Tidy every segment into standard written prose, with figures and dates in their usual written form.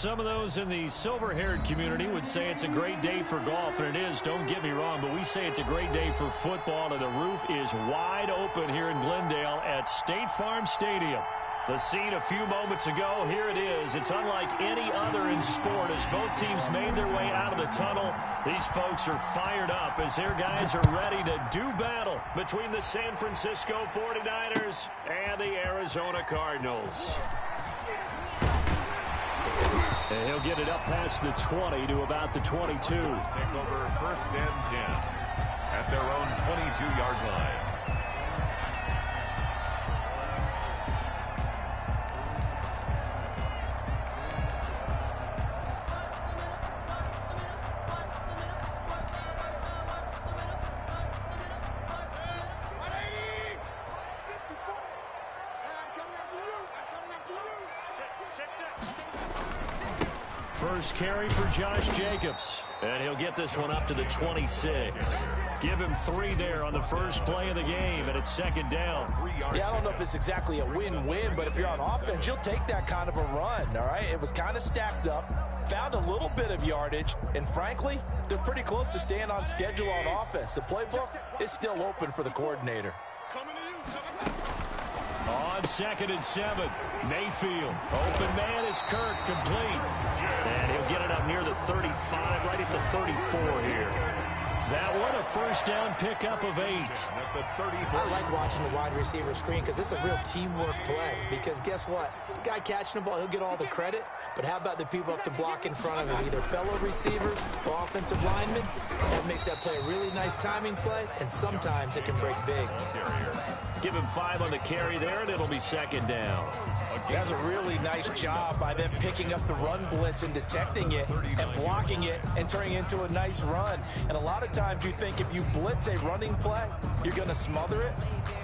Some of those in the silver-haired community would say it's a great day for golf, and it is, don't get me wrong, but we say it's a great day for football, and the roof is wide open here in Glendale at State Farm Stadium. The scene a few moments ago, here it is. It's unlike any other in sport as both teams made their way out of the tunnel. These folks are fired up as their guys are ready to do battle between the San Francisco 49ers and the Arizona Cardinals. And he'll get it up past the 20 to about the 22. Take over 1st and 10 at their own 22-yard line. First carry for Josh Jacobs, and he'll get this one up to the 26. Give him 3 there on the first play of the game, and it's 2nd down. Yeah, I don't know if it's exactly a win-win, but if you're on offense, you'll take that kind of a run, all right? It was kind of stacked up, found a little bit of yardage, and frankly, they're pretty close to staying on schedule on offense. The playbook is still open for the coordinator. On 2nd and 7, Mayfield. Open man is Kirk, complete. And he'll get it up near the 35, right at the 34 here. That one, a first down pickup of 8. I like watching the wide receiver screen because it's a real teamwork play. Because guess what? The guy catching the ball, he'll get all the credit. But how about the people up to block in front of him, either fellow receivers or offensive linemen? That makes that play a really nice timing play, and sometimes it can break big. Give him 5 on the carry there, and it'll be 2nd down. That's a really nice job by them picking up the run blitz and detecting it and blocking it and turning it into a nice run. And a lot of times you think if you blitz a running play, you're going to smother it.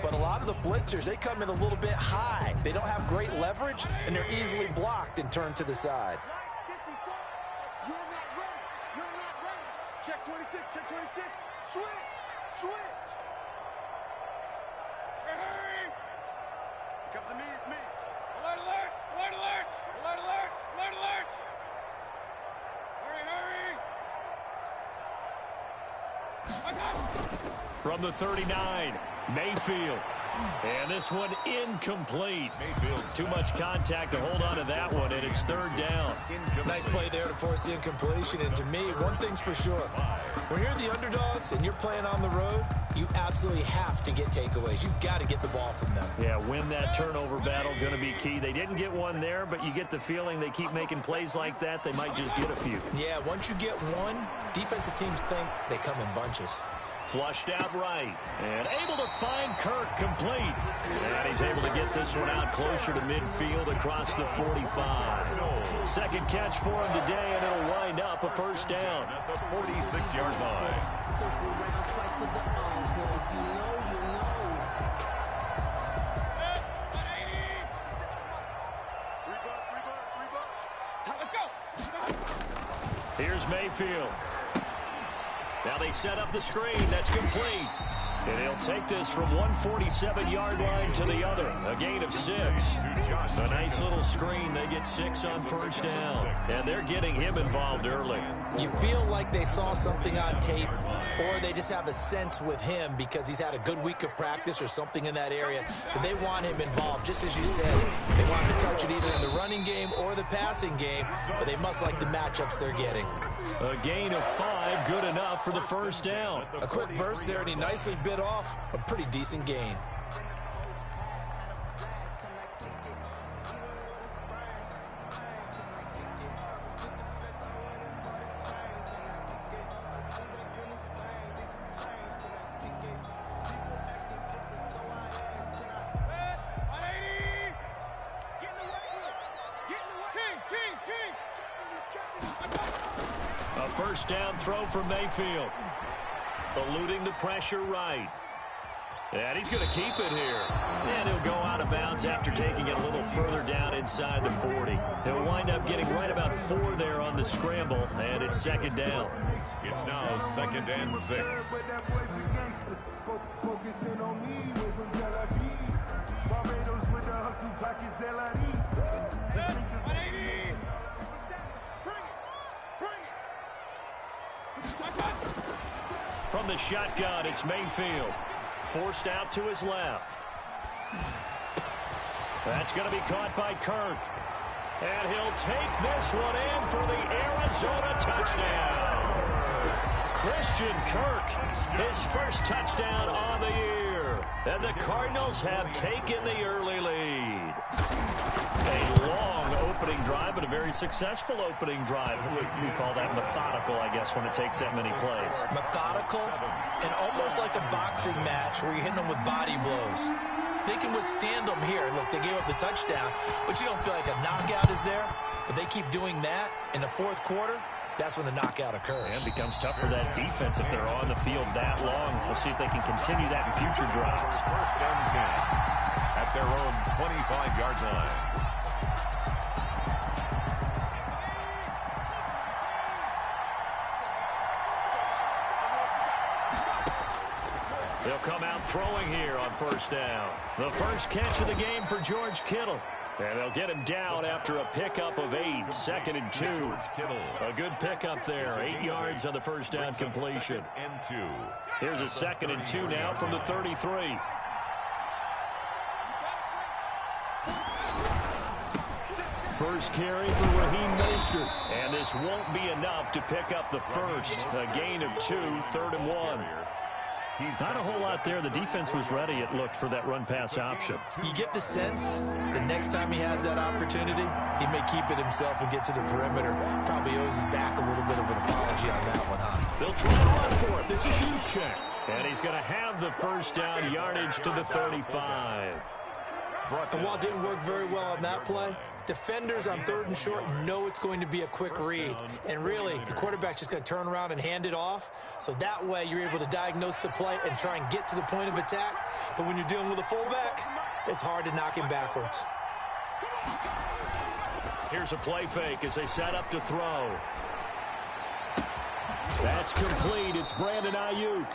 But a lot of the blitzers, they come in a little bit high. They don't have great leverage, and they're easily blocked and turned to the side. You're not ready. You're not ready. Check 26. Check 26. Switch. Switch. Comes to me, it's me. Alert, alert, alert, alert, alert, alert, alert, alert. Hurry, hurry. From the 39, Mayfield. And this one incomplete. Mayfield. Too much contact to hold on to that one, and it's 3rd down. Nice play there to force the incompletion. And to me, one thing's for sure. When you're the underdogs and you're playing on the road, you absolutely have to get takeaways. You've got to get the ball from them. Yeah, win that turnover battle, going to be key. They didn't get one there, but you get the feeling they keep making plays like that, they might just get a few. Yeah, once you get one, defensive teams think they come in bunches. Flushed out right, and able to find Kirk complete. And he's able to get this one out closer to midfield across the 45. Second catch for him today, and it'll wind up a 1st down. At the 46-yard line. Here's Mayfield. Now they set up the screen. That's complete. And he'll take this from 147-yard line to the other. A gain of 6. A nice little screen. They get 6 on 1st down. And they're getting him involved early. You feel like they saw something on tape, or they just have a sense with him because he's had a good week of practice or something in that area. But they want him involved, just as you said. They want him to touch it either in the running game or the passing game, but they must like the matchups they're getting. A gain of 5, good enough for the 1st down. A quick burst there, and he nicely bit off a pretty decent gain. A 1st down throw for Mayfield. Eluding the pressure right. And he's going to keep it here. And he'll go out of bounds after taking it a little further down inside the 40. He'll wind up getting right about 4 there on the scramble, and it's 2nd down. It's now 2nd and 6. Focusing on me, way from Tel Aviv. Barbados with the hustle pockets, LIDs. the shotgun. It's Mayfield. Forced out to his left. That's going to be caught by Kirk. And he'll take this one in for the Arizona touchdown. Christian Kirk, his first touchdown on the year. And the Cardinals have taken the early lead. A long opening drive, but a very successful opening drive. We call that methodical, I guess, when it takes that many plays. Methodical and almost like a boxing match where you're hitting them with body blows. They can withstand them here. Look, they gave up the touchdown, but you don't feel like a knockout is there. But they keep doing that in the fourth quarter. That's when the knockout occurs. And it becomes tough for that defense if they're on the field that long. We'll see if they can continue that in future drives. First and 10 at their own 25-yard line. They'll come out throwing here on first down. The first catch of the game for George Kittle. And they'll get him down after a pickup of 8, 2nd and 2. A good pickup there, 8 yards on the first down completion. Here's a 2nd and 2 now from the 33. First carry for Raheem Mostert. And this won't be enough to pick up the first. A gain of 2, 3rd and 1. Not a whole lot there. The defense was ready, it looked, for that run-pass option. You get the sense the next time he has that opportunity, he may keep it himself and get to the perimeter. Probably owes his back a little bit of an apology on that one, huh? They'll try to run for it. This is Juszczyk. And he's going to have the first down, yardage to the 35. And while it didn't work very well on that play, defenders on 3rd and short know it's going to be a quick read. And really, the quarterback's just going to turn around and hand it off. So that way, you're able to diagnose the play and try and get to the point of attack. But when you're dealing with a fullback, it's hard to knock him backwards. Here's a play fake as they set up to throw. That's complete. It's Brandon Ayuk.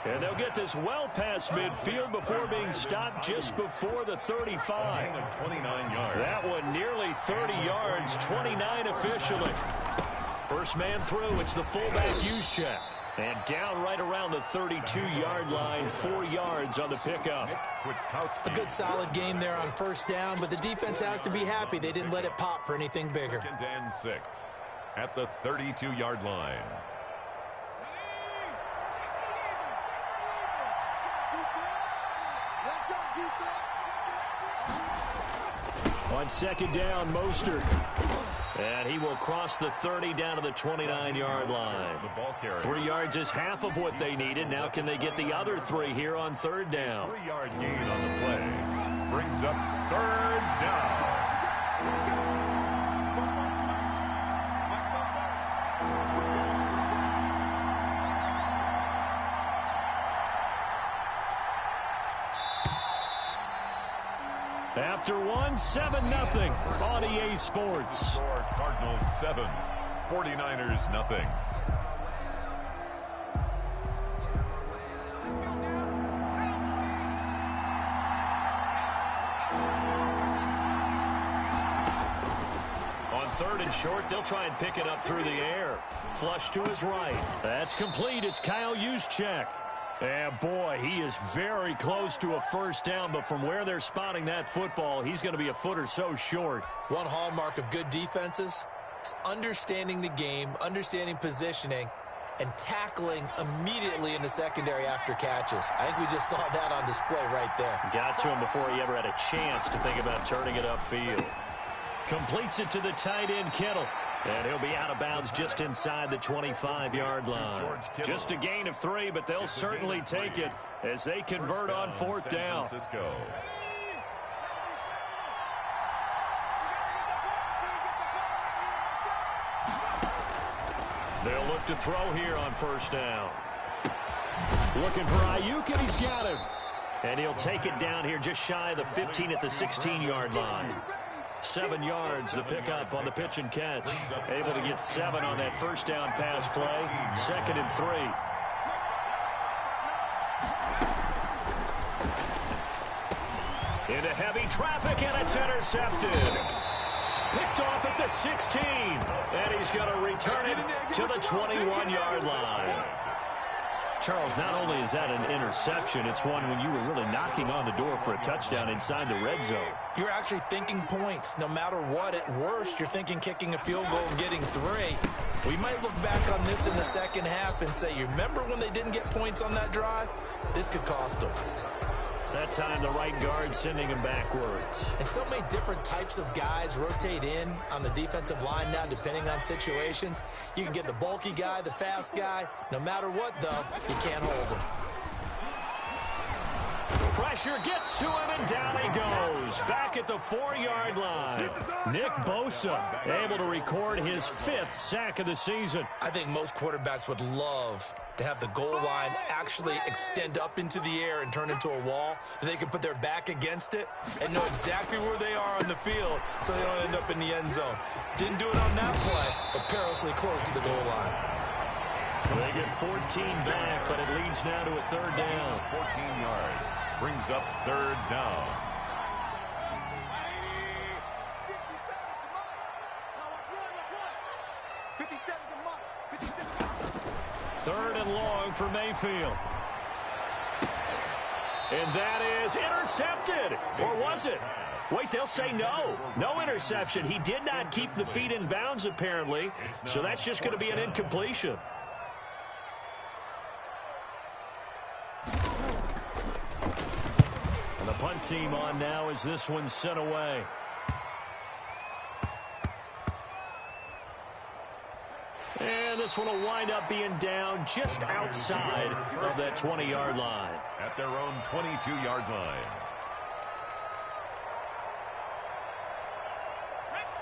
And they'll get this well past midfield before being stopped just before the 35. 29 yards. That one nearly 30 yards, 29 officially. First man through, it's the fullback Juszczyk. And down right around the 32-yard line, 4 yards on the pickup. A good solid game there on first down, but the defense has to be happy they didn't let it pop for anything bigger. 2nd and 6 at the 32-yard line. On 2nd down, Mostert. And he will cross the 30 down to the 29-yard line. 3 yards is half of what they needed. Now can they get the other 3 here on 3rd down? 3-yard gain on the play. Brings up 3rd down. After one, 7-0 on EA Sports. Cardinals 7, 49ers nothing. On 3rd and short, they'll try and pick it up through the air. Flush to his right. That's complete. It's Kyle Juszczyk. And boy, he is very close to a first down, but from where they're spotting that football, he's going to be a foot or so short. One hallmark of good defenses is understanding the game, understanding positioning, and tackling immediately in the secondary after catches. I think we just saw that on display right there. Got to him before he ever had a chance to think about turning it upfield. Completes it to the tight end, Kittle. And he'll be out of bounds just inside the 25-yard line. Just a gain of 3, but they'll certainly take it as they convert on 4th down. They'll look to throw here on first down. Looking for Ayuk, and he's got him. And he'll take it down here just shy of the 15 at the 16-yard line. 7 yards, the pickup on the pitch and catch. Able to get 7 on that first down pass play. 2nd and 3. Into heavy traffic, and it's intercepted. Picked off at the 16. And he's going to return it to the 21-yard line. Charles, not only is that an interception, it's one when you were really knocking on the door for a touchdown inside the red zone. You're actually thinking points. No matter what, at worst, you're thinking kicking a field goal and getting 3. We might look back on this in the second half and say, you remember when they didn't get points on that drive? This could cost them. That time, the right guard sending him backwards. And so many different types of guys rotate in on the defensive line now, depending on situations. You can get the bulky guy, the fast guy. No matter what, though, you can't hold him. Pressure gets to him, and down he goes. Back at the 4-yard line. Nick Bosa able to record his 5th sack of the season. I think most quarterbacks would love to have the goal line actually extend up into the air and turn into a wall. They can put their back against it and know exactly where they are on the field so they don't end up in the end zone. Didn't do it on that play, but perilously close to the goal line. They get 14 back, but it leads now to a 3rd down. 14 yards. Brings up 3rd down. Third and long for Mayfield. And that is intercepted. Or was it? Wait, they'll say no. No interception. He did not keep the feet in bounds, apparently. So that's just going to be an incompletion. And the punt team on now as this one's sent away. And this one will wind up being down just outside of that 20-yard line. At their own 22-yard line.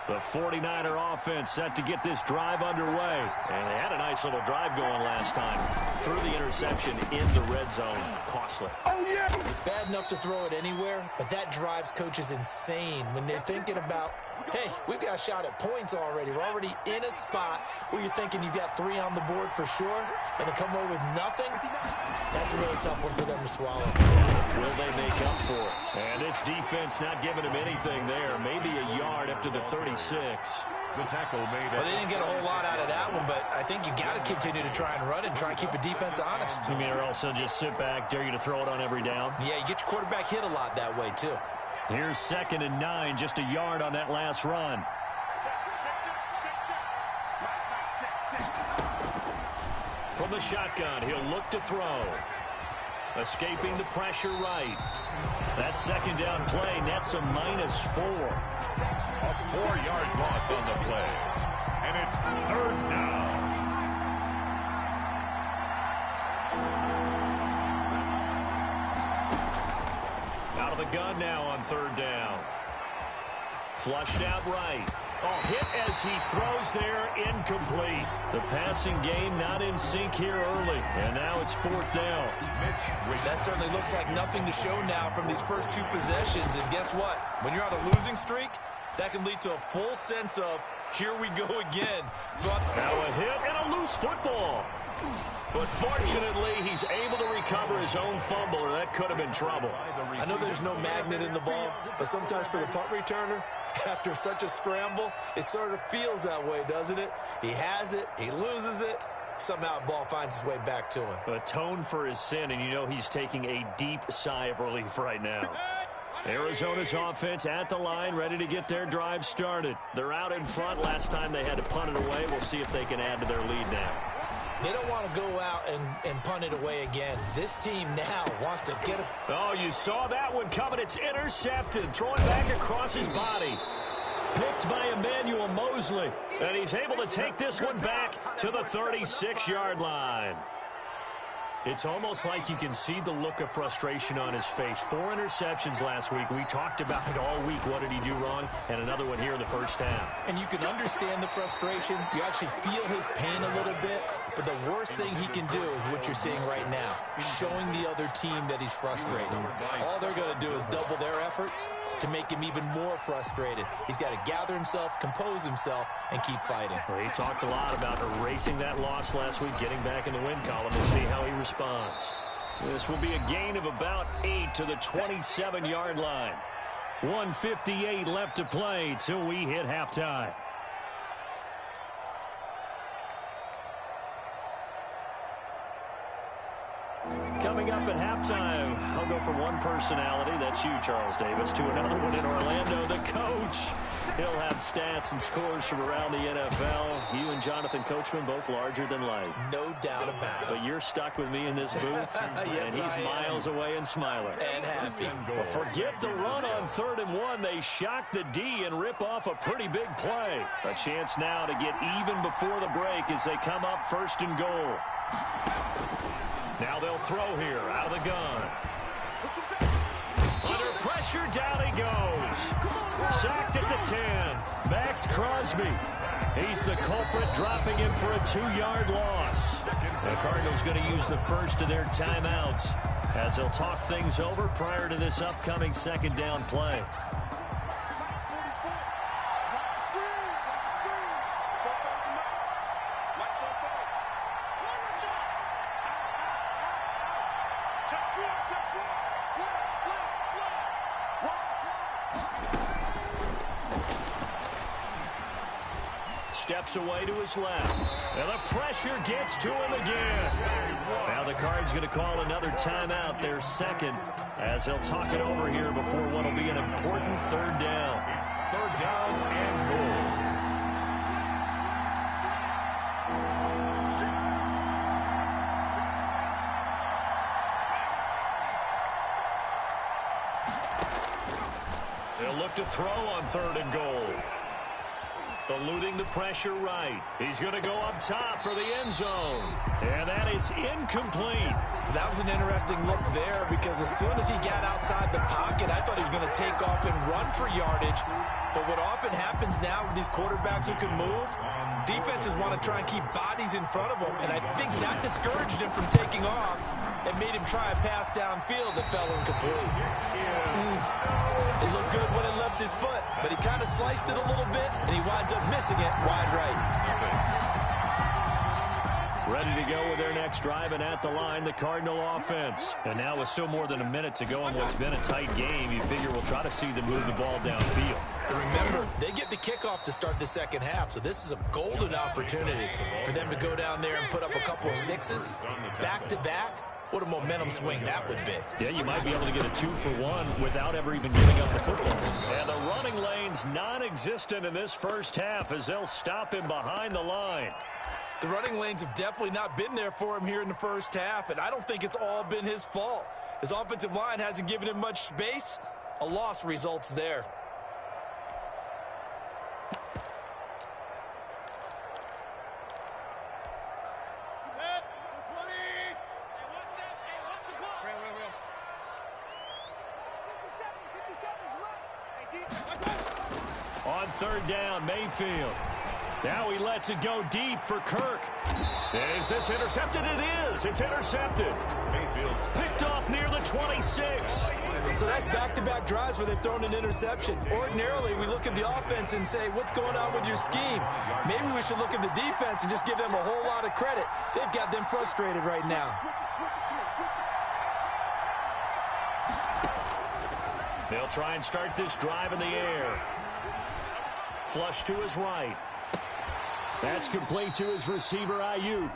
The 49er offense set to get this drive underway. And they had a nice little drive going last time. Threw the interception in the red zone. Costly. Oh, yeah! Bad enough to throw it anywhere, but that drives coaches insane when they're thinking about, hey, we've got a shot at points already. We're already in a spot where you're thinking you've got 3 on the board for sure, and to come away with nothing, that's a really tough one for them to swallow. Will they make up for it? And it's defense not giving them anything there. Maybe a yard up to the 36. The tackle made. Well, they didn't get a whole lot out of that one, but I think you got to continue to try and run and try and keep the defense honest. You mean, or else they'll just sit back, dare you to throw it on every down? Yeah, you get your quarterback hit a lot that way, too. Here's 2nd and 9, just a yard on that last run. From the shotgun, he'll look to throw. Escaping the pressure right. That 2nd down play nets a -4. A 4-yard loss on the play. And it's 3rd down. Out of the gun now on 3rd down. Flushed out right. Oh, hit as he throws there, incomplete. The passing game not in sync here early. And now it's 4th down. That certainly looks like nothing to show now from these first 2 possessions. And guess what? When you're on a losing streak, that can lead to a full sense of, here we go again. So now a hit and a loose football. But fortunately, he's able to recover his own fumble, or that could have been trouble. I know there's no magnet in the ball, but sometimes for the punt returner, after such a scramble, it sort of feels that way, doesn't it? He has it, he loses it, somehow the ball finds its way back to him. Atone for his sin, and you know he's taking a deep sigh of relief right now. Arizona's offense at the line, ready to get their drive started. They're out in front. Last time they had to punt it away. We'll see if they can add to their lead now. They don't want to go out and punt it away again. This team now wants to get it. Oh, you saw that one coming. It's intercepted. Throwing back across his body. Picked by Emmanuel Mosley. And he's able to take this one back to the 36-yard line. It's almost like you can see the look of frustration on his face. 4 interceptions last week. We talked about it all week. What did he do wrong? And another one here in the first half. And you can understand the frustration. You actually feel his pain a little bit. But the worst thing he can do is what you're seeing right now, showing the other team that he's frustrated. All they're going to do is double their efforts to make him even more frustrated. He's got to gather himself, compose himself, and keep fighting. Well, he talked a lot about erasing that loss last week, getting back in the win column. We'll see how he responds. This will be a gain of about 8 to the 27-yard line. 1:58 left to play till we hit halftime. time, I'll go from one personality, that's you, Charles Davis, to another one in Orlando, the coach. He'll have stats and scores from around the NFL. You and Jonathan Coachman both larger than life. No doubt about it. But you're stuck with me in this booth, yes, and he's miles away and smiling. And happy. Well, forget the run on 3rd and 1. They shock the D and rip off a pretty big play. A chance now to get even before the break as they come up 1st and goal. Now they'll throw here out of the gun. Under pressure, down he goes. Sacked at the 10. Max Crosby. He's the culprit, dropping him for a 2-yard loss. The Cardinals going to use the first of their timeouts as they'll talk things over prior to this upcoming 2nd down play. Steps away to his left. And the pressure gets to him again. Now the Cards going to call another timeout, their 2nd, as they'll talk it over here before what will be an important 3rd down. It's 3rd down and goal. They'll look to throw on 3rd and goal. Eluding the pressure right. He's going to go up top for the end zone. And that is incomplete. That was an interesting look there because as soon as he got outside the pocket, I thought he was going to take off and run for yardage. But what often happens now with these quarterbacks who can move, defenses want to try and keep bodies in front of them. And I think that discouraged him from taking off and made him try a pass downfield that fell incomplete. It looked good when it left his foot, but he kind of sliced it a little bit, and he winds up missing it wide right. Ready to go with their next drive, and at the line, the Cardinal offense. And now with still more than a minute to go in what's been a tight game, you figure we'll try to see them move the ball downfield. Remember, they get the kickoff to start the 2nd half, so this is a golden opportunity for them to go down there and put up a couple of 6s back-to-back. What a momentum swing that would be. Yeah, you might be able to get a 2-for-1 without ever even giving up the football. And the running lane's non-existent in this first half as they'll stop him behind the line. The running lanes have definitely not been there for him here in the first half, and I don't think it's all been his fault. His offensive line hasn't given him much space. A loss results there. On 3rd down, Mayfield. Now he lets it go deep for Kirk. Is this intercepted? It is. It's intercepted. Mayfield picked off near the 26. So that's back-to-back drives where they've thrown an interception. Ordinarily, we look at the offense and say, what's going on with your scheme? Maybe we should look at the defense and just give them a whole lot of credit. They've got them frustrated right now. They'll try and start this drive in the air. Flush to his right. That's complete to his receiver, Ayuk.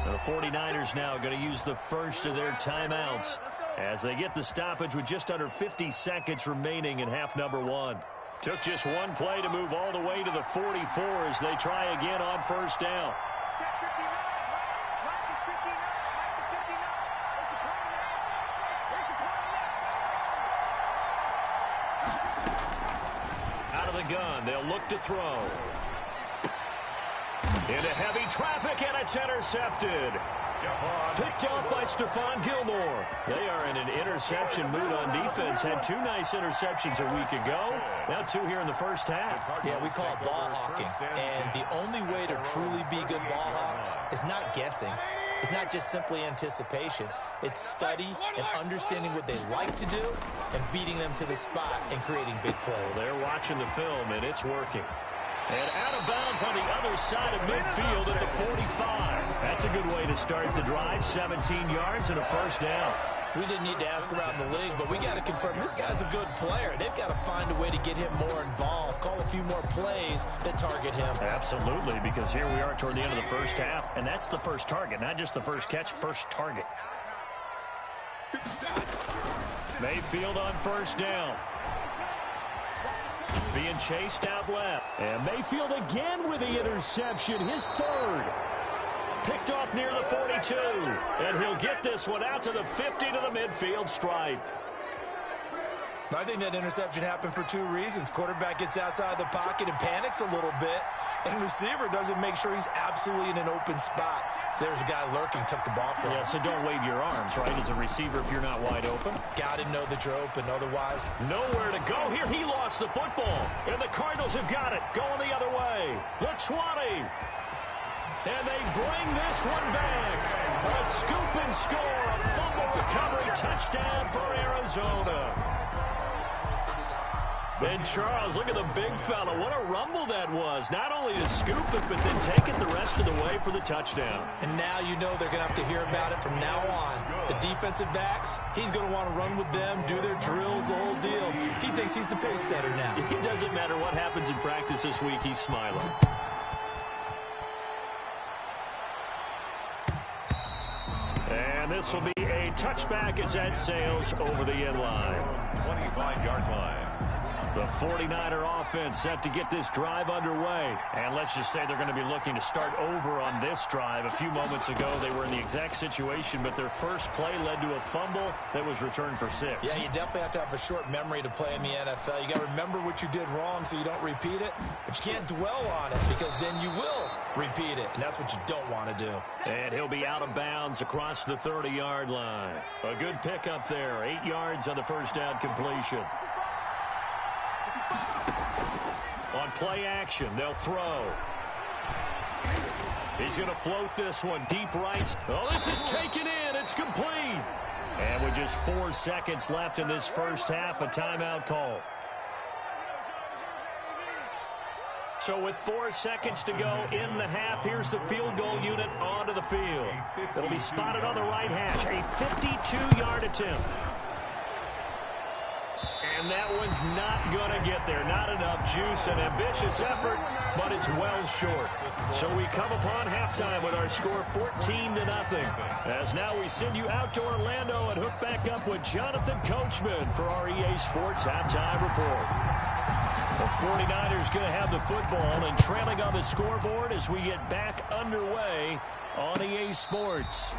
The 49ers now going to use the first of their timeouts as they get the stoppage with just under 50 seconds remaining in half number 1. Took just one play to move all the way to the 44 as they try again on 1st down. Out of the gun, they'll look to throw. Into heavy traffic, and it's intercepted. Picked off by Stephon Gilmore. They are in an interception mood on defense. Had 2 nice interceptions a week ago. Now 2 here in the first half. Yeah, we call it ball hawking. And the only way to truly be good ball hawks is not guessing. It's not just simply anticipation. It's study and understanding what they like to do and beating them to the spot and creating big plays. They're watching the film, and it's working. And out of bounds on the other side of midfield at the 45. That's a good way to start the drive. 17 yards and a 1st down. We didn't need to ask around the league, but we got to confirm this guy's a good player. They've got to find a way to get him more involved, call a few more plays that target him. Absolutely, because here we are toward the end of the first half, and that's the first target, not just the first catch, first target. Mayfield on first down. Being chased out left. And Mayfield again with the interception, his third. Picked off near the 42. And he'll get this one out to the 50 to the midfield stripe. I think that interception happened for two reasons. Quarterback gets outside the pocket and panics a little bit, and receiver doesn't make sure he's absolutely in an open spot. So there's a guy lurking, took the ball from him. Yeah, so don't wave your arms, right, as a receiver if you're not wide open. Got to know that you're open, otherwise. Nowhere to go here. He lost the football, and the Cardinals have got it. Going the other way. The 20. And they bring this one back. A scoop and score. A fumble recovery touchdown for Arizona. And Charles, look at the big fella. What a rumble that was. Not only to scoop it, but then take it the rest of the way for the touchdown. And now you know they're going to have to hear about it from now on. The defensive backs, he's going to want to run with them, do their drills, the whole deal. He thinks he's the pace setter now. It doesn't matter what happens in practice this week. He's smiling. And this will be a touchback as that sails over the end line. 25-yard line. The 49er offense set to get this drive underway. And let's just say they're going to be looking to start over on this drive. A few moments ago, they were in the exact situation, but their first play led to a fumble that was returned for 6. Yeah, you definitely have to have a short memory to play in the NFL. You got to remember what you did wrong so you don't repeat it, but you can't dwell on it because then you will repeat it, and that's what you don't want to do. And he'll be out of bounds across the 30-yard line. A good pickup there, 8 yards on the first down completion. On play action, they'll throw. He's going to float this one deep right. Oh, this is taken in. It's complete. And with just 4 seconds left in this first half, a timeout call. So with 4 seconds to go in the half, here's the field goal unit onto the field. It'll be spotted on the right hash. A 52-yard attempt. And that one's not going to get there. Not enough juice, an ambitious effort, but it's well short. So we come upon halftime with our score 14-0. As now we send you out to Orlando and hook back up with Jonathan Coachman for our EA Sports Halftime Report. The 49ers going to have the football and trailing on the scoreboard as we get back underway on EA Sports.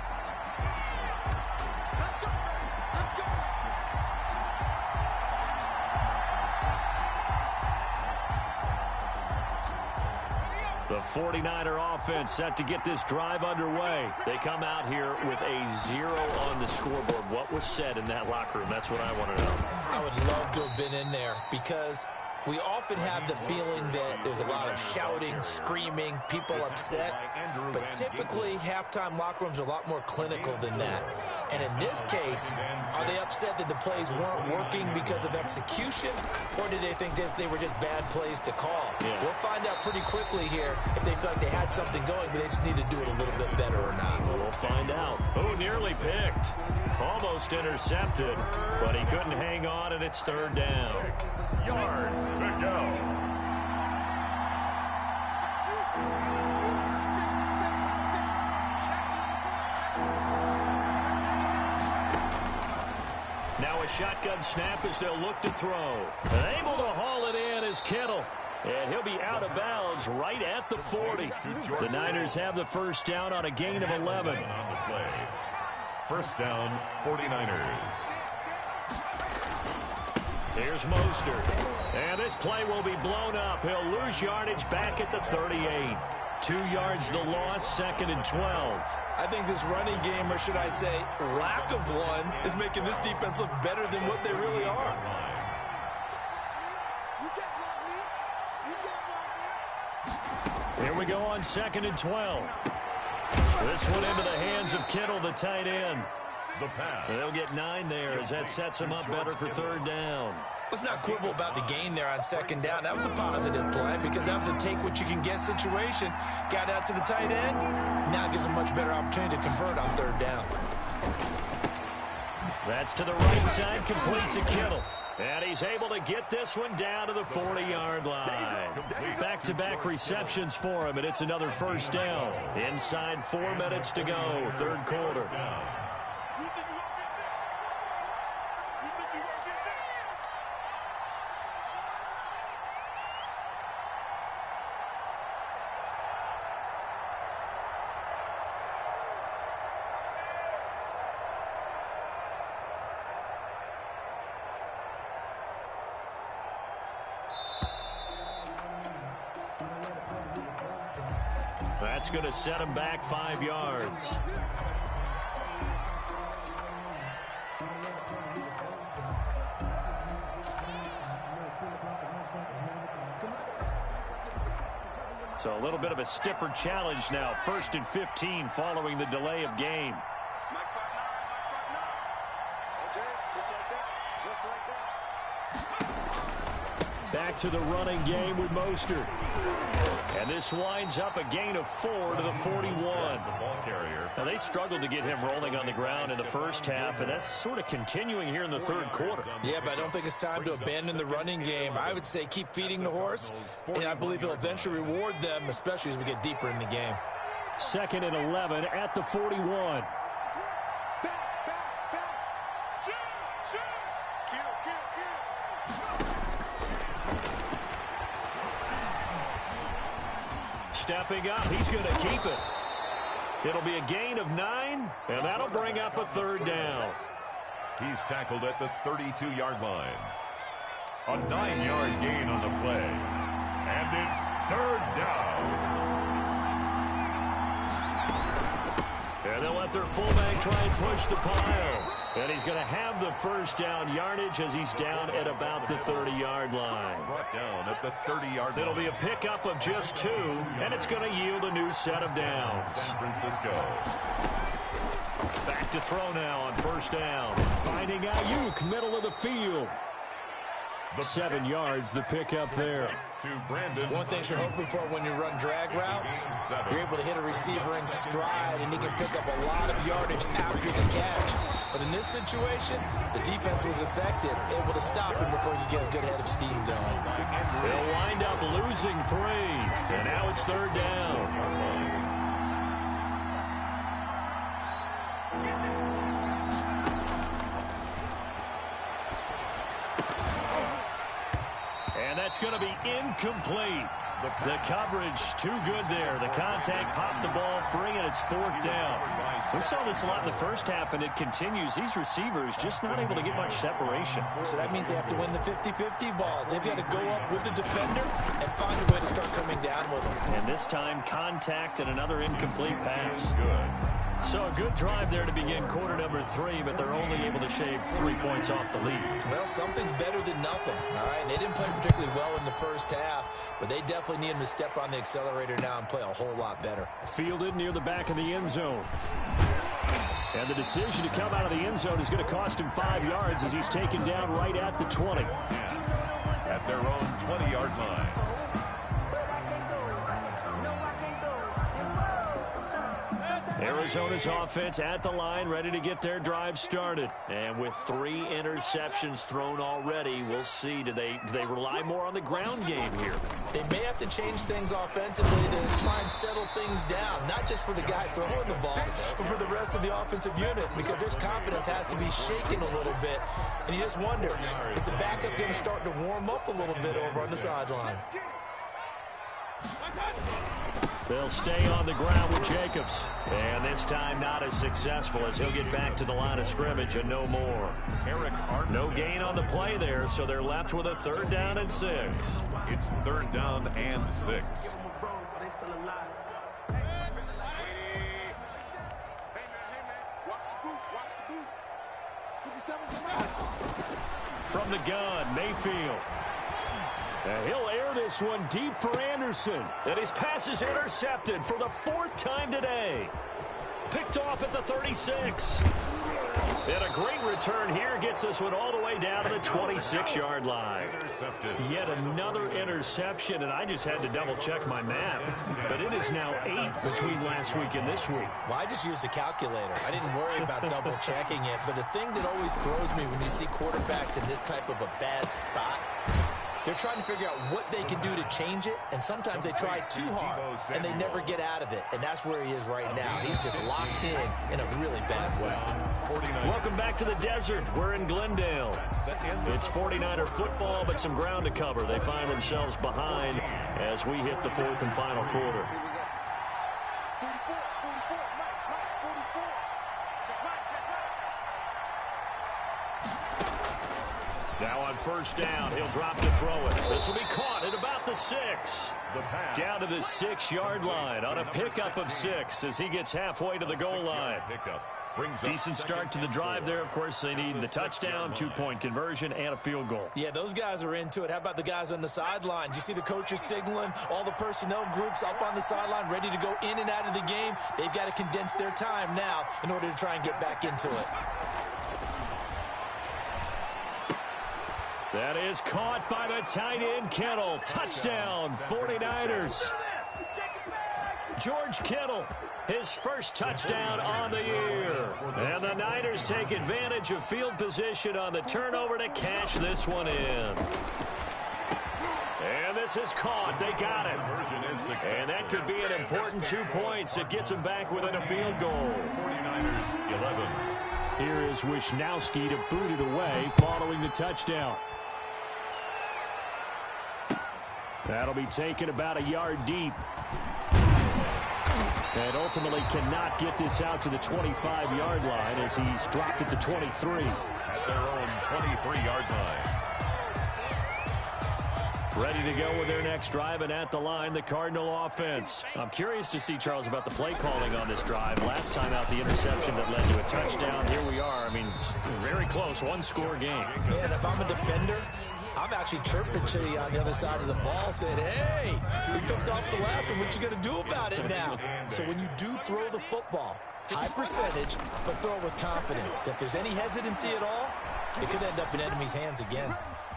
The 49er offense set to get this drive underway. They come out here with a 0 on the scoreboard. What was said in that locker room? That's what I want to know. I would love to have been in there because we often have the feeling that there's a lot of shouting, screaming, people upset. But typically, halftime locker rooms are a lot more clinical than that. And in this case, are they upset that the plays weren't working because of execution? Or did they think they were just bad plays to call? Yeah. We'll find out pretty quickly here if they feel like they had something going, but they just need to do it a little bit better or not. We'll find out. Oh, nearly picked. Almost intercepted, but he couldn't hang on, and it's third down. 6 yards to go. Now a shotgun snap as they'll look to throw. And able to haul it in is Kittle. And he'll be out of bounds right at the 40. The Niners have the first down on a gain of 11. On the play. First down, 49ers. Here's Mostert. And this play will be blown up. He'll lose yardage back at the 38. 2 yards the loss, 2nd and 12. I think this running game, or should I say lack of one, is making this defense look better than what they really are. Here we go on 2nd and 12. This one into the hands of Kittle, the tight end. The pass. They'll get 9 there as that sets them up better for third down. Let's not quibble about the gain there on 2nd down. That was a positive play because that was a take-what-you-can-get situation. Got out to the tight end. Now gives a much better opportunity to convert on 3rd down. That's to the right side, complete to Kittle. And he's able to get this one down to the 40-yard line. Back-to-back receptions for him, and it's another first down. Inside 4 minutes to go, third quarter. That's going to set him back 5 yards. So a little bit of a stiffer challenge now. 1st and 15 following the delay of game. Back to the running game with Mostert. And this winds up a gain of 4 to the 41. Now, they struggled to get him rolling on the ground in the first half, and that's sort of continuing here in the third quarter. Yeah, but I don't think it's time to abandon the running game. I would say keep feeding the horse, and I believe he'll eventually reward them, especially as we get deeper in the game. 2nd and 11 at the 41. Stepping up, he's going to keep it. It'll be a gain of 9, and that'll bring up a 3rd down. He's tackled at the 32-yard line. A 9-yard gain on the play. And it's 3rd down. And they'll let their fullback try and push the pile. And he's going to have the 1st down yardage as he's down at about the 30-yard line. Brought down at the 30-yard line. It'll be a pickup of just 2, and it's going to yield a new set of downs. San Francisco. Back to throw now on 1st down. Finding Ayuk, middle of the field. 7 yards, the pickup there. One thing you're hoping for when you run drag routes, you're able to hit a receiver in stride, and he can pick up a lot of yardage after the catch. But in this situation, the defense was effective, able to stop him before he could get a good head of steam going. They'll wind up losing 3, and now it's 3rd down. And that's going to be incomplete. The coverage too good there. The contact popped the ball free, and it's 4th down. We saw this a lot in the first half, and it continues. These receivers just not able to get much separation. So that means they have to win the 50-50 balls. They've got to go up with the defender and find a way to start coming down with them. And this time, contact and another incomplete pass. Good. So a good drive there to begin quarter number 3, but they're only able to shave 3 points off the lead. Well, something's better than nothing, all right? They didn't play particularly well in the first half, but they definitely need him to step on the accelerator now and play a whole lot better. Fielded near the back of the end zone. And the decision to come out of the end zone is going to cost him 5 yards as he's taken down right at the 20. 10 at their own 20-yard line. Arizona's offense at the line, ready to get their drive started. And with 3 interceptions thrown already, we'll see. Do they rely more on the ground game here? They may have to change things offensively to try and settle things down, not just for the guy throwing the ball, but for the rest of the offensive unit, because their confidence has to be shaken a little bit. And you just wonder, is the backup going to start to warm up a little bit over on the sideline? They'll stay on the ground with Jacobs. And this time not as successful as he'll get back to the line of scrimmage and no more. No gain on the play there, so they're left with a 3rd down and 6. It's 3rd down and 6. From the gun, Mayfield. And he'll air this one deep for Anderson. And his pass is intercepted for the 4th time today. Picked off at the 36. And a great return here gets this one all the way down to the 26-yard line. Yet another interception, and I just had to double-check my math. But it is now 8 between last week and this week. Well, I just used a calculator. I didn't worry about double-checking it. But the thing that always throws me when you see quarterbacks in this type of a bad spot, they're trying to figure out what they can do to change it, and sometimes they try too hard, and they never get out of it, and that's where he is right now. He's just locked in a really bad way. Welcome back to the desert. We're in Glendale. It's 49er football, but some ground to cover. They find themselves behind as we hit the 4th and final quarter. Now on 1st down, he'll drop to throw it. This will be caught at about the 6. Down to the 6-yard line on a pickup of 6 as he gets halfway to the goal line. Decent start to the drive there. Of course, they need the touchdown, 2-point conversion, and a field goal. Yeah, those guys are into it. How about the guys on the sideline? Do you see the coaches signaling? All the personnel groups up on the sideline ready to go in and out of the game. They've got to condense their time now in order to try and get back into it. That is caught by the tight end, Kittle. Touchdown, 49ers. George Kittle, his first touchdown on the year. And the Niners take advantage of field position on the turnover to cash this one in. And this is caught. They got it. And that could be an important 2 points. It gets them back within a field goal. 49ers 11. Here is Wisnowski to boot it away following the touchdown. That'll be taken about a yard deep. And ultimately cannot get this out to the 25-yard line as he's dropped at the 23. At their own 23-yard line. Ready to go with their next drive, and at the line, the Cardinal offense. I'm curious to see, Charles, about the play calling on this drive. Last time out, the interception that led to a touchdown. Here we are. I mean, very close, one-score game. Man, if I'm a defender, I'm actually chirping to you on the other side of the ball saying, hey, we picked off the last one. What you going to do about it now? So when you do throw the football, high percentage, but throw it with confidence. If there's any hesitancy at all, it could end up in enemy's hands again.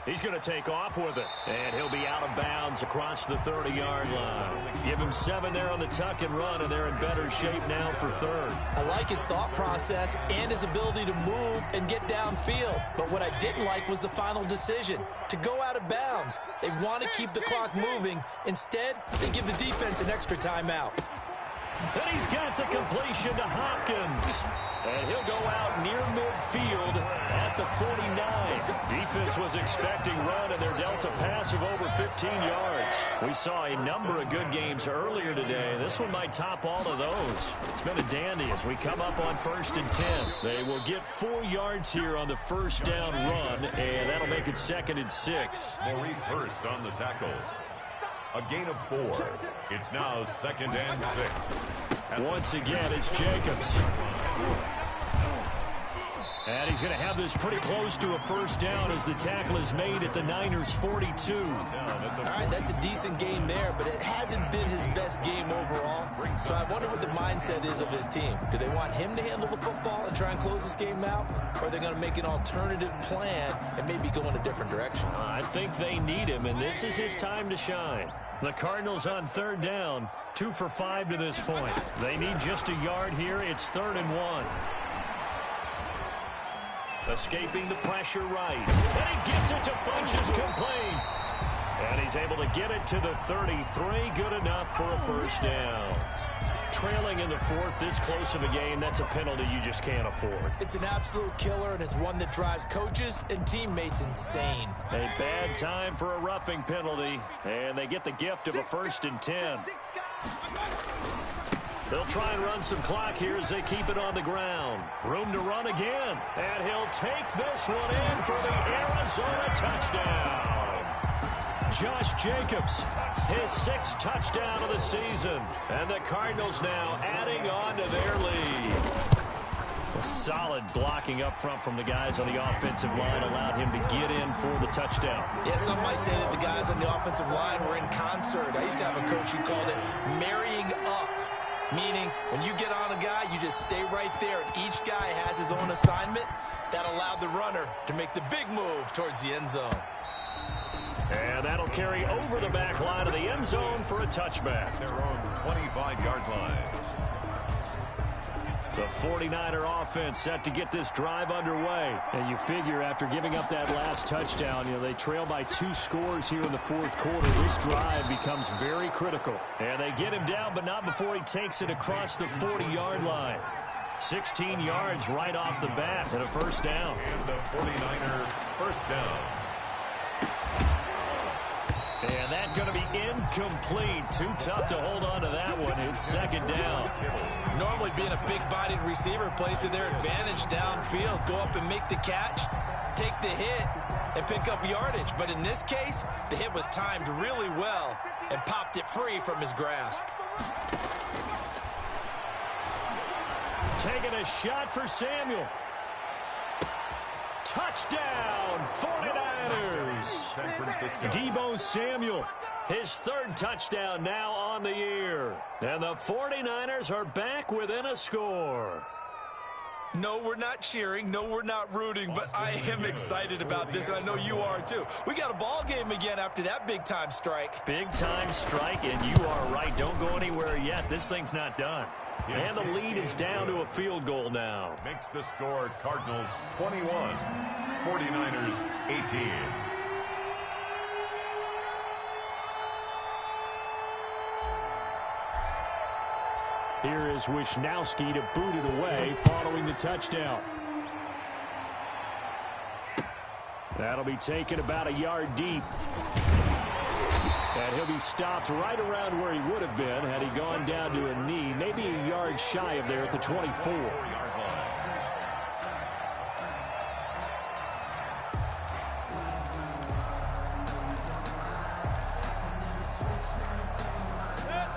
He's going to take off with it, and he'll be out of bounds across the 30-yard line. Give him 7 there on the tuck and run, and they're in better shape now for third. I like his thought process and his ability to move and get downfield. But what I didn't like was the final decision, to go out of bounds. They want to keep the clock moving. Instead, they give the defense an extra timeout. And he's got the completion to Hopkins. And he'll go out near midfield at the 49. Defense was expecting run, and they're dealt a pass of over 15 yards. We saw a number of good games earlier today. This one might top all of those. It's been a dandy as we come up on 1st and 10. They will get 4 yards here on the first down run, and that'll make it 2nd and 6. Maurice Hurst on the tackle. A gain of 4. It's now 2nd and 6. Once again, it's Jacobs. And he's going to have this pretty close to a first down as the tackle is made at the Niners' 42. All right, that's a decent game there, but it hasn't been his best game overall. So I wonder what the mindset is of his team. Do they want him to handle the football and try and close this game out? Or are they going to make an alternative plan and maybe go in a different direction? I think they need him, and this is his time to shine. The Cardinals on 3rd down, 2 for 5 to this point. They need just a yard here. It's 3rd and 1. Escaping the pressure right. And he gets it to Funchess complete. And he's able to get it to the 33. Good enough for a first down. Trailing in the 4th, this close of a game, that's a penalty you just can't afford. It's an absolute killer, and it's one that drives coaches and teammates insane. A bad time for a roughing penalty, and they get the gift of a 1st and 10. They'll try and run some clock here as they keep it on the ground. Room to run again, and he'll take this one in for the Arizona touchdown. Josh Jacobs, his 6th touchdown of the season. And the Cardinals now adding on to their lead. A solid blocking up front from the guys on the offensive line allowed him to get in for the touchdown. Yeah, some might say that the guys on the offensive line were in concert. I used to have a coach who called it marrying up. Meaning, when you get on a guy, you just stay right there, and each guy has his own assignment. That allowed the runner to make the big move towards the end zone. And that'll carry over the back line of the end zone for a touchback. Their own 25-yard line. The 49er offense set to get this drive underway. And you figure after giving up that last touchdown, they trail by 2 scores here in the 4th quarter. This drive becomes very critical. And they get him down, but not before he takes it across the 40-yard line. 16 yards right off the bat and a first down. And the 49er first down. And that's going to be incomplete. Too tough to hold on to that one. It's 2nd down. Normally being a big-bodied receiver plays to their advantage downfield. Go up and make the catch. take the hit and pick up yardage. But in this case, the hit was timed really well and popped it free from his grasp. Taking a shot for Samuel. Touchdown, 49ers. San Francisco. Deebo Samuel, his third touchdown now on the year. And the 49ers are back within a score. No, we're not cheering. No, we're not rooting, but I am excited about this, and I know you are too. We got a ball game again after that big-time strike. Big-time strike, and you are right. Don't go anywhere yet. This thing's not done. And the lead is down to a field goal now. Makes the score Cardinals 21, 49ers 18. Here is Wisnowski to boot it away following the touchdown. That'll be taken about a yard deep. And he'll be stopped right around where he would have been had he gone down to a knee, maybe a yard shy of there at the 24.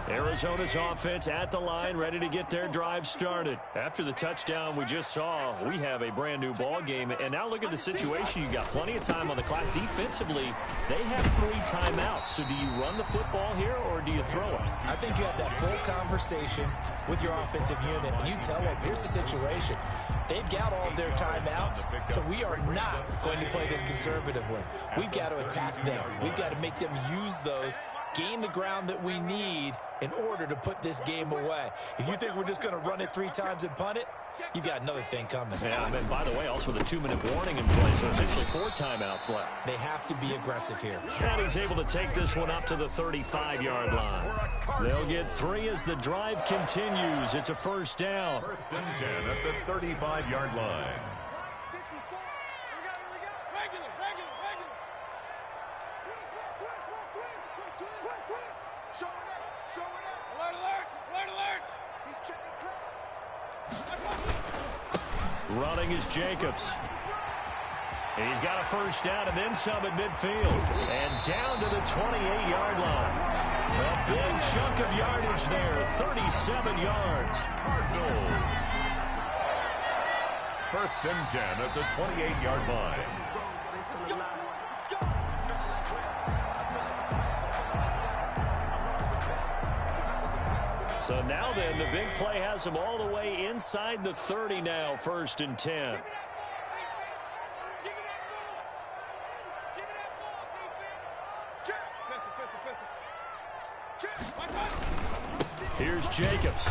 Arizona's offense at the line, ready to get their drive started. After the touchdown we just saw, we have a brand new ball game. And now look at the situation. You got plenty of time on the clock. Defensively, they have 3 timeouts. So do you run the football here or do you throw it? I think you have that full conversation with your offensive unit, and you tell them, here's the situation. They've got all their timeouts, so we are not going to play this conservatively. We've got to attack them. We've got to make them use those, gain the ground that we need in order to put this game away. If you think we're just going to run it 3 times and punt it, you've got another thing coming. Yeah, and by the way, also the 2-minute warning in place, so essentially 4 timeouts left. They have to be aggressive here. And he's able to take this one up to the 35-yard line. They'll get 3 as the drive continues. It's a first down. First and 10 at the 35-yard line. Running is Jacobs. He's got a first down and then some at midfield. And down to the 28-yard line. A big chunk of yardage there, 37 yards. Cardinals. First and 10 at the 28-yard line. So now then, the big play has them all the way inside the 30 now, first and 10. Here's Jacobs.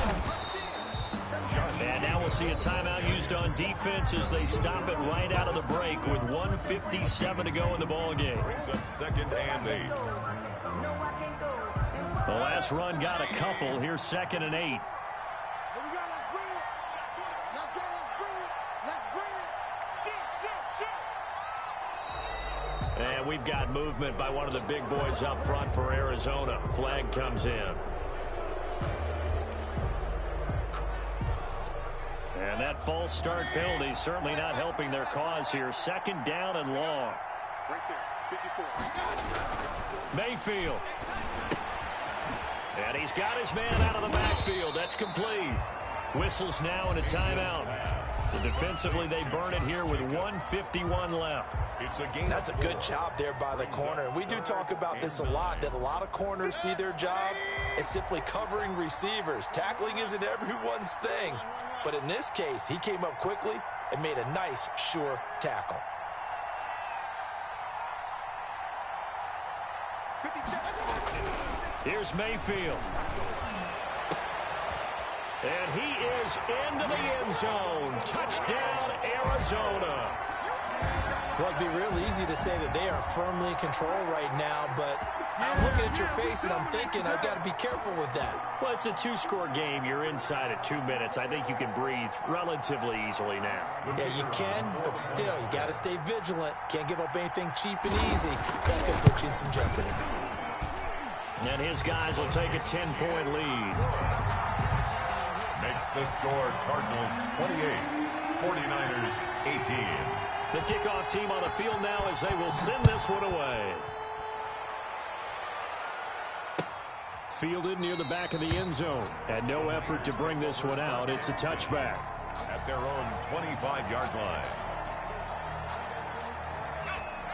And now we'll see a timeout used on defense as they stop it right out of the break with 1:57 to go in the ball game. Brings up second and 8. The last run got a couple. Here's second and 8. Here we go, let's bring it. Let's go, let's bring it. Let's bring it. And we've got movement by one of the big boys up front for Arizona. Flag comes in. And that false start penalty certainly not helping their cause here. Second down and long. Right there, 54. Mayfield. And he's got his man out of the backfield. That's complete. Whistles now and a timeout. So defensively, they burn it here with 1:51 left. It's a game. That's a good job there by the corner. We do talk about this a lot, that a lot of corners see their job as simply covering receivers. Tackling isn't everyone's thing. But in this case, he came up quickly and made a nice, sure tackle. 57. Here's Mayfield. And he is into the end zone. Touchdown, Arizona. Well, it'd be real easy to say that they are firmly in control right now, but I'm looking at your face and I'm thinking I've got to be careful with that. Well, it's a 2-score game. You're inside at 2 minutes. I think you can breathe relatively easily now. Yeah, you can, but still, you got to stay vigilant. Can't give up anything cheap and easy. That could put you in some jeopardy. And his guys will take a 10-point lead. Makes the score Cardinals 28, 49ers 18. The kickoff team on the field now as they will send this one away. Fielded near the back of the end zone. And no effort to bring this one out. It's a touchback. At their own 25-yard line.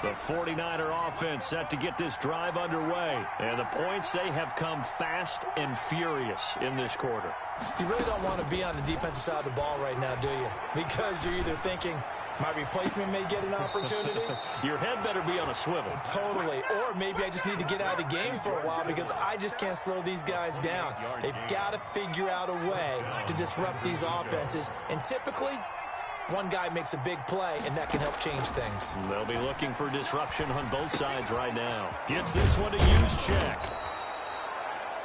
The 49er offense set to get this drive underway. And the points, they have come fast and furious in this quarter. You really don't want to be on the defensive side of the ball right now, do you? Because you're either thinking, my replacement may get an opportunity. Your head better be on a swivel. Totally. Or maybe I just need to get out of the game for a while because I just can't slow these guys down. They've got to figure out a way to disrupt these offenses. And typically, one guy makes a big play, and that can help change things. They'll be looking for disruption on both sides right now. Gets this one to use check.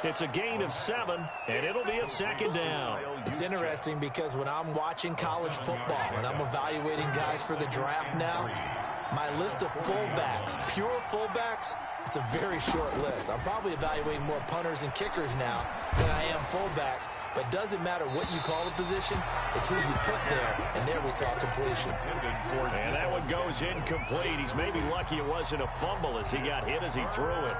It's a gain of 7, and it'll be a second down. It's interesting because when I'm watching college football and I'm evaluating guys for the draft now, my list of fullbacks, pure fullbacks, it's a very short list. I'm probably evaluating more punters and kickers now than I am fullbacks, but it doesn't matter what you call the position, it's who you put there, and there we saw completion. And that one goes incomplete. He's maybe lucky it wasn't a fumble as he got hit as he threw it.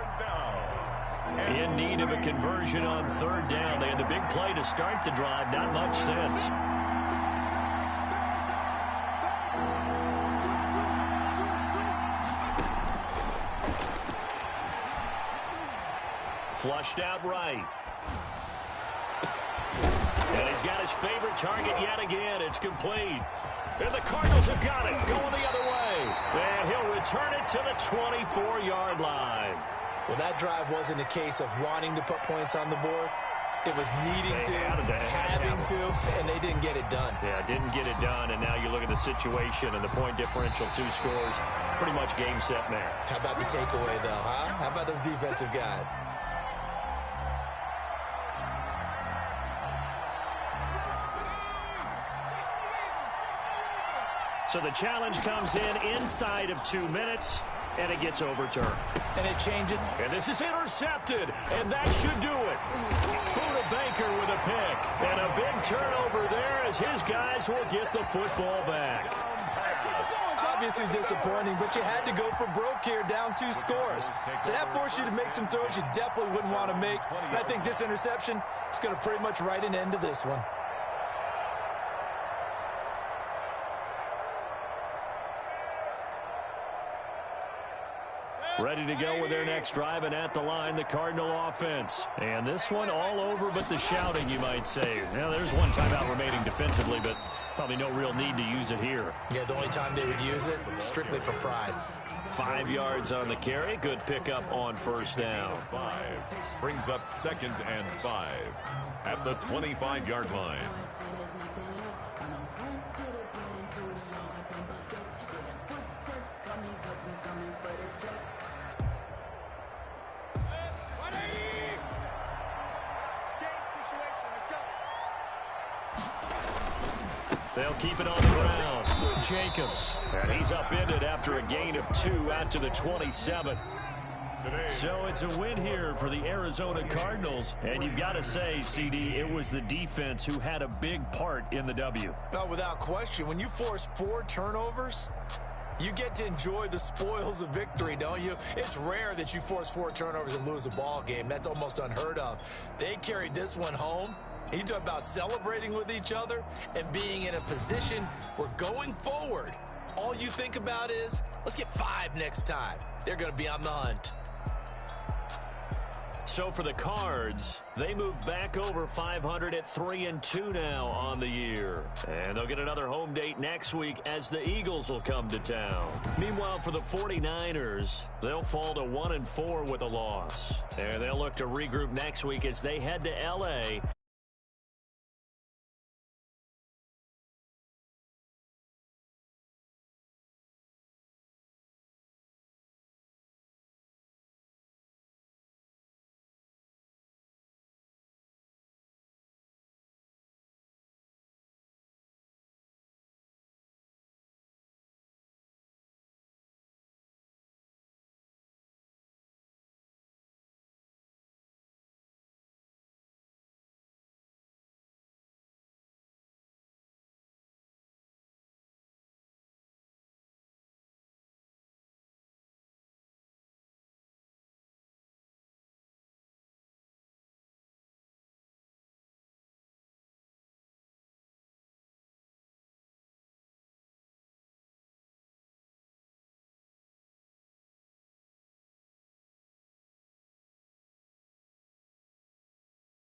In need of a conversion on third down. They had the big play to start the drive. Not much sense. Flushed out right. And he's got his favorite target yet again. It's complete. And the Cardinals have got it. Going the other way. And he'll return it to the 24-yard line. Well, that drive wasn't a case of wanting to put points on the board. It was needing to, having to, and they didn't get it done. Yeah, didn't get it done, and now you look at the situation and the point differential, 2 scores, pretty much game, set, match. How about the takeaway, though, huh? How about those defensive guys? So the challenge comes in inside of 2 minutes, and it gets overturned. And it changes. And this is intercepted, and that should do it. Buda Baker with a pick, and a big turnover there as his guys will get the football back. Obviously disappointing, but you had to go for broke here, down 2 scores. So that forced you to make some throws you definitely wouldn't want to make. And I think this interception is going to pretty much write an end to this one. Ready to go with their next drive, and at the line, the Cardinal offense. And this one all over but the shouting, you might say. Now, there's one timeout remaining defensively, but probably no real need to use it here. Yeah, the only time they would use it, strictly for pride. 5 yards on the carry. Good pickup on first down. 5 brings up 2nd and 5 at the 25-yard line. They'll keep it on the ground. Jacobs. And he's upended after a gain of 2 out to the 27. So it's a win here for the Arizona Cardinals. And you've got to say, CD, it was the defense who had a big part in the W. No, without question. When you force 4 turnovers, you get to enjoy the spoils of victory, don't you? It's rare that you force 4 turnovers and lose a ball game. That's almost unheard of. They carried this one home. You talk about celebrating with each other and being in a position where going forward, all you think about is, let's get 5 next time. They're going to be on the hunt. So for the Cards, they move back over 500 at 3-2 now on the year. And they'll get another home date next week as the Eagles will come to town. Meanwhile, for the 49ers, they'll fall to 1-4 with a loss. And they'll look to regroup next week as they head to L.A.